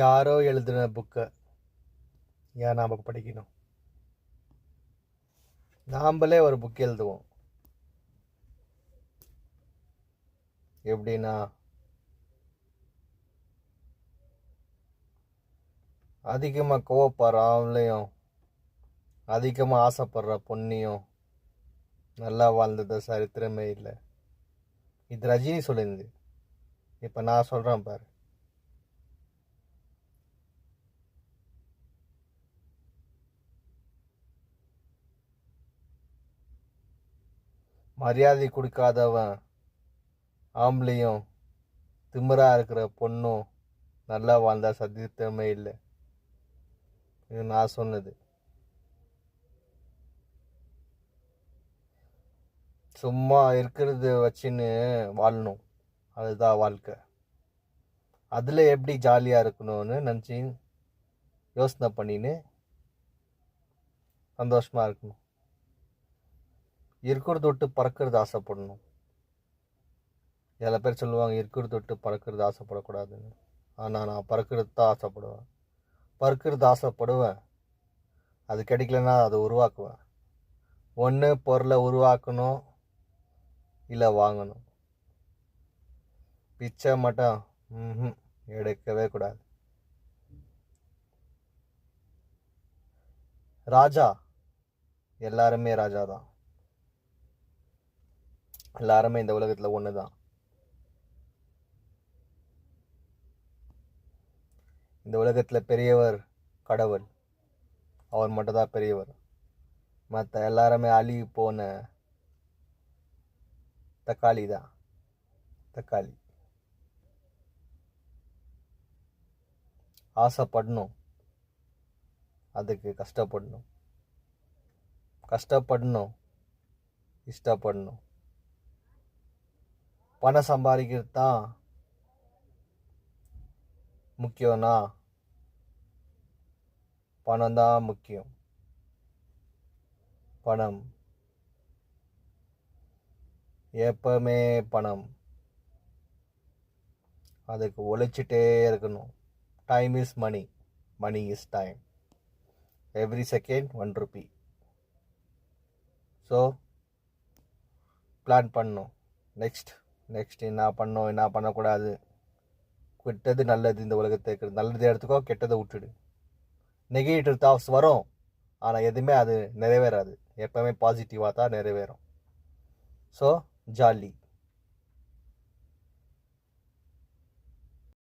யாரோ எழுதின புக்கை ஏன் நாம் படிக்கணும்? நாம்பளே ஒரு புக் எழுதுவோம். எப்படின்னா, அதிகமாக கோவப்படுற ஆம்பளையும் அதிகமாக ஆசைப்படுற பொண்ணையும் நல்லா வாழ்ந்தது சரித்திரமே இல்லை. இது ரஜினி சொல்லியிருந்து. இப்போ நான் சொல்கிறேன் பாரு. மரியாதை கொடுக்காதவன் ஆம்பளையும் திமிரா இருக்கிற பொண்ணும் நல்லா வாழ்ந்தா சத்தியமே இல்லை. இது நான் சொன்னது. சும்மா இருக்கிறது வச்சுன்னு வாழணும், அதுதான் வாழ்க்கை. அதில் எப்படி ஜாலியாக இருக்கணும்னு நினச்சி யோசனை பண்ணின்னு சந்தோஷமாக இருக்கணும். இருக்கிறது விட்டு பறக்கிறது ஆசைப்படணும். சில பேர் சொல்லுவாங்க இருக்கிறது விட்டு பறக்கிறது ஆசைப்படக்கூடாதுன்னு. ஆனால் நான் பறக்கிறது தான் ஆசைப்படுவேன். பறக்கிறது ஆசைப்படுவேன், அது கிடைக்கலன்னா அதை உருவாக்குவேன். ஒன்று பொருளை உருவாக்கணும், இல்லை வாங்கணும். பிச்சை மட்டும் எடுக்கவே கூடாது. ராஜா எல்லாருமே ராஜா தான். எல்லாருமே இந்த உலகத்தில் ஒன்று தான். இந்த உலகத்தில் பெரியவர் கடவுள், அவர் மட்டும்தான் பெரியவர். மற்ற எல்லாருமே அழிவு போன தக்காளி தான். தக்காளி. ஆசைப்படணும், அதுக்கு கஷ்டப்படணும். கஷ்டப்படணும், இஷ்டப்படணும். பணம் சம்பாதிக்கிறது தான் முக்கியம்னா பணம் தான் முக்கியம். பணம் எப்பவுமே பணம். அதுக்கு உழைச்சிட்டே இருக்கணும். Time is money, money is time. Every second 1 rupee. So plan பண்ணணும். நெக்ஸ்ட் என்ன பண்ணணும், என்ன பண்ணக்கூடாது. கெட்டது நல்லது இந்த உலகத்தை இருக்கிறது. நல்லது எடுத்துக்கோ, கெட்டதை விட்டுடு. நெகட்டிவ் தாட்ஸ் வரும், ஆனால் எதுவுமே அது நிறைவேறாது. எப்பவுமே பாசிட்டிவாக தான் நிறைவேறும். So jolly.